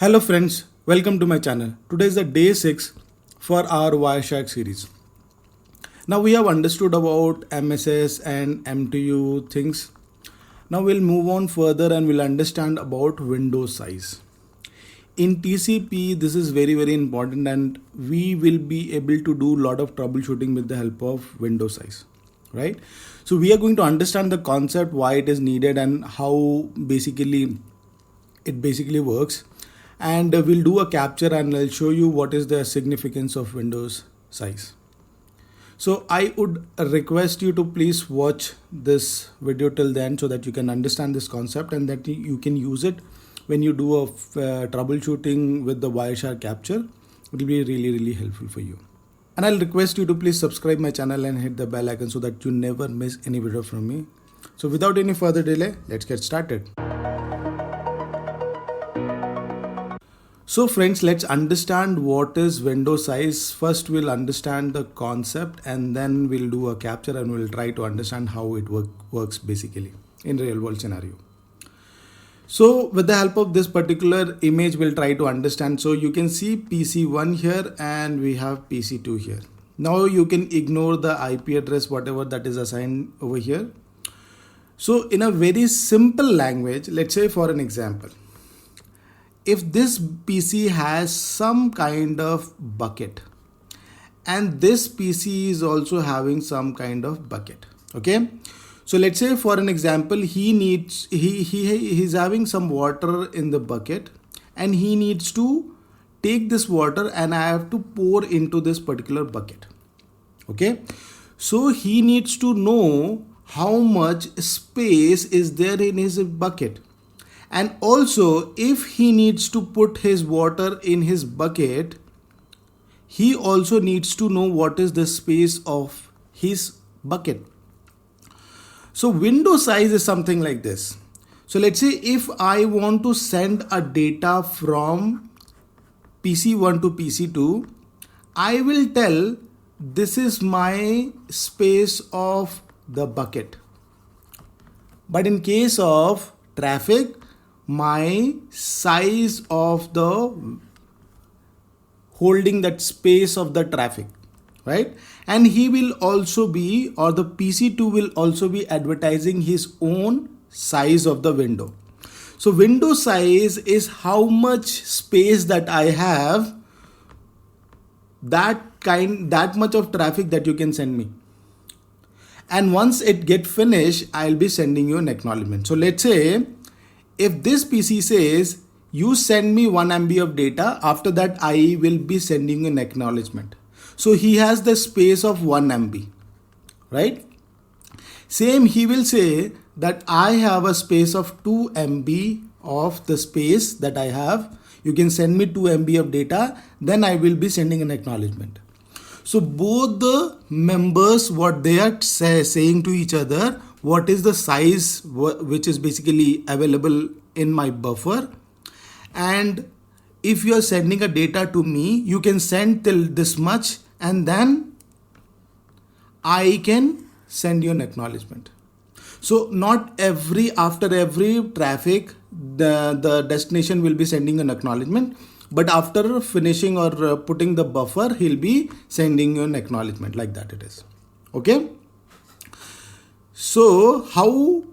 Hello friends, welcome to my channel. Today is the day 6 for our Wireshark series. Now we have understood about MSS and MTU things. Now we'll move on further and we'll understand about window size. In TCP, this is very important and we will be able to do a lot of troubleshooting with the help of window size, right? So we are going to understand the concept, why it is needed and how it basically works. And we'll do a capture and I'll show you what is the significance of windows size. So I would request you to please watch this video till then so that you can understand this concept and that you can use it when you do a troubleshooting with the Wireshark capture. It will be really helpful for you. And I'll request you to please subscribe my channel and hit the bell icon so that you never miss any video from me. So without any further delay, let's get started. So friends, let's understand what is window size. First we'll understand the concept and then we'll do a capture and we'll try to understand how it works basically in real world scenario. So with the help of this particular image, we'll try to understand. So you can see PC1 here and we have PC2 here. Now you can ignore the IP address, whatever that is assigned over here. So in a very simple language, let's say for an example, if this PC has some kind of bucket and this PC is also having some kind of bucket, okay? So let's say for an example, he's having some water in the bucket and he needs to take this water and I have to pour into this particular bucket, okay? So he needs to know how much space is there in his bucket. And also, if he needs to put his water in his bucket, he also needs to know what is the space of his bucket. So window size is something like this. So let's say if I want to send a data from PC1 to PC2, I will tell this is my space of the bucket. But in case of traffic, my size of the holding that space of the traffic, right? And he will also be, or the PC2 will also be advertising his own size of the window. So window size is how much space that I have, that much of traffic that you can send me. And once it get finished, I'll be sending you an acknowledgement. So let's say if this PC says you send me 1 MB of data, after that I will be sending an acknowledgement. So he has the space of 1 MB, right? Same, he will say that I have a space of 2 MB of the space that I have. You can send me 2 MB of data, then I will be sending an acknowledgement. So both the members, what they are saying to each other, what is the size which is basically available in my buffer, and if you are sending a data to me, you can send till this much and then I can send you an acknowledgement. So not after every traffic the destination will be sending an acknowledgement, but after finishing or putting the buffer, he'll be sending you an acknowledgement. Like that it is, okay? So how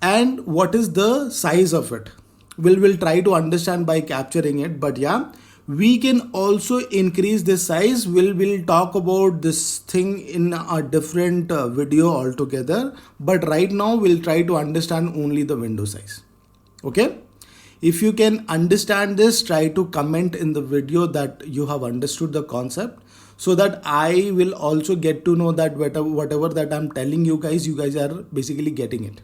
and what is the size of it? We'll try to understand by capturing it, but yeah, we can also increase the size. We'll talk about this thing in a different video altogether, but right now we'll try to understand only the window size, okay? If you can understand this, try to comment in the video that you have understood the concept, so that I will also get to know that whatever that I'm telling you guys are basically getting it,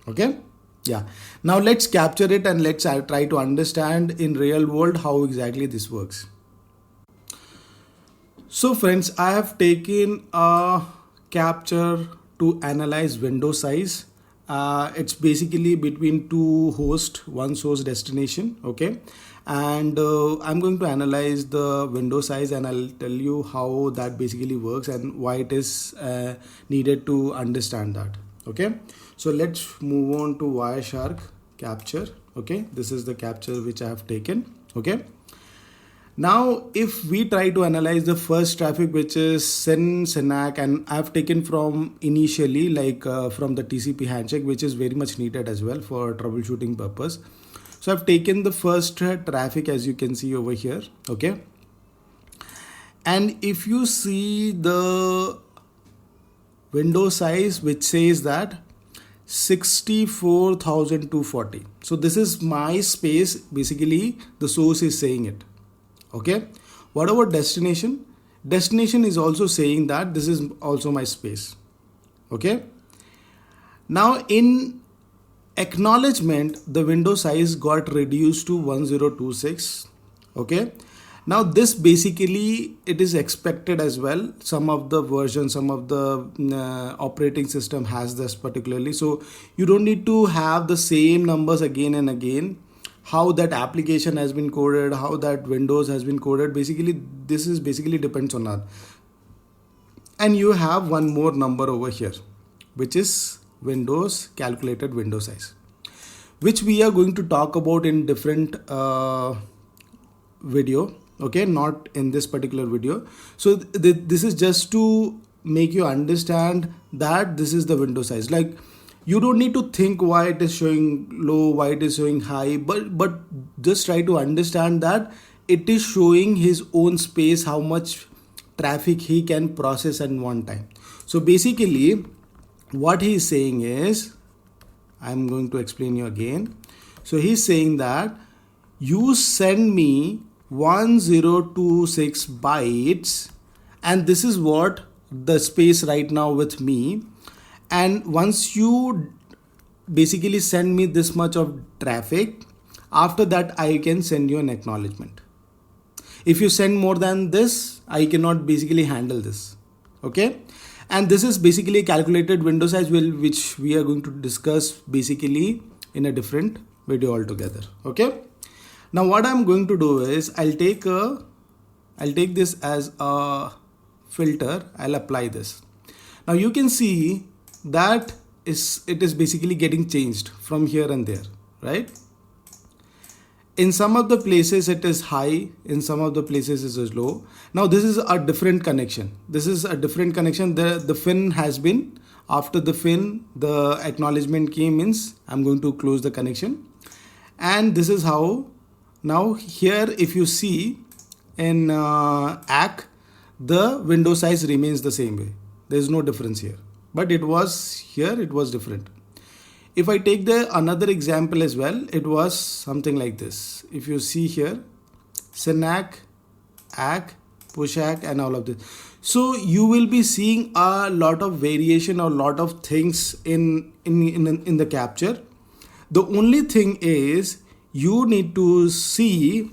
okay? Yeah, now let's capture it and let's try to understand in real world how exactly this works. So friends, I have taken a capture to analyze window size. It's basically between two hosts, one source destination, okay? And I'm going to analyze the window size and I'll tell you how that basically works and why it is needed to understand that, okay? So let's move on to Wireshark capture, okay? This is the capture which I have taken, Okay. Now, if we try to analyze the first traffic, which is SYN, SYNAC, and I've taken from initially from the TCP handshake, which is very much needed as well for troubleshooting purpose. So I've taken the first traffic, as you can see over here. Okay. And if you see the window size, which says that 64,240. So this is my space. Basically, the source is saying it. Okay. What about destination? Destination is also saying that this is also my space. Okay. Now in acknowledgement, the window size got reduced to 1026. Okay. Now this basically, it is expected as well. Some of the versions, some of the operating system has this particularly. So you don't need to have the same numbers again and again. How that application has been coded, how that Windows has been coded. Basically, this is basically depends on that. And you have one more number over here, which is Windows calculated window size, which we are going to talk about in different video. Okay, not in this particular video. So this is just to make you understand that this is the window size. Like, you don't need to think why it is showing low, why it is showing high, but just try to understand that it is showing his own space, how much traffic he can process at one time. So basically what he is saying is, I'm going to explain you again. So he's saying that you send me 1026 bytes, and this is what the space right now with me. And once you basically send me this much of traffic, after that I can send you an acknowledgement. If you send more than this, I cannot basically handle this. Okay. And this is basically a calculated window size, which we are going to discuss basically in a different video altogether. Okay. Now what I'm going to do is I'll take this as a filter. I'll apply this. Now you can see that it is basically getting changed from here and there, right? In some of the places it is high, in some of the places it is low. Now this is a different connection. This is a different connection. The fin has been, after the fin, the acknowledgement came, means I'm going to close the connection. And this is how, now here if you see in ACK, the window size remains the same way. There is no difference here. But it was here, it was different. If I take another example as well, it was something like this. If you see here, SYNAC, ACK, push ACK, and all of this. So you will be seeing a lot of variation or lot of things in the capture. The only thing is you need to see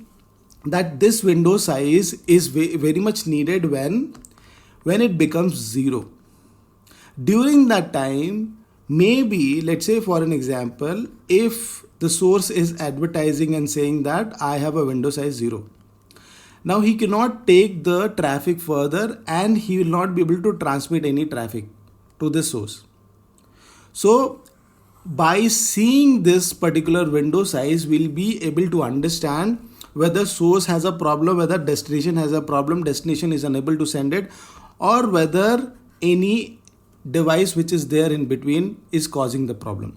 that this window size is very much needed when it becomes 0. During that time, maybe, let's say for an example, if the source is advertising and saying that I have a window size 0. Now he cannot take the traffic further and he will not be able to transmit any traffic to the source. So by seeing this particular window size, we'll be able to understand whether source has a problem, whether destination has a problem, destination is unable to send it, or whether any device which is there in between is causing the problem.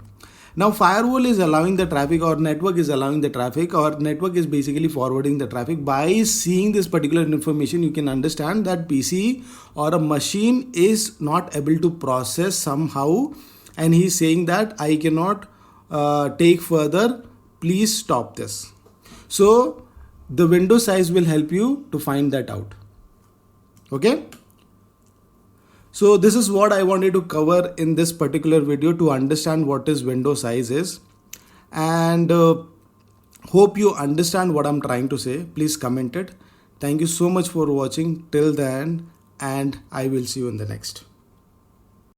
Now firewall is allowing the traffic, or network is allowing the traffic, or network is basically forwarding the traffic. By seeing this particular information, you can understand that PC or a machine is not able to process somehow, and he's saying that I cannot take further, please stop this. So the window size will help you to find that out. Okay. So this is what I wanted to cover in this particular video to understand what is window size is, and hope you understand what I'm trying to say. Please comment it. Thank you so much for watching till then, and I will see you in the next.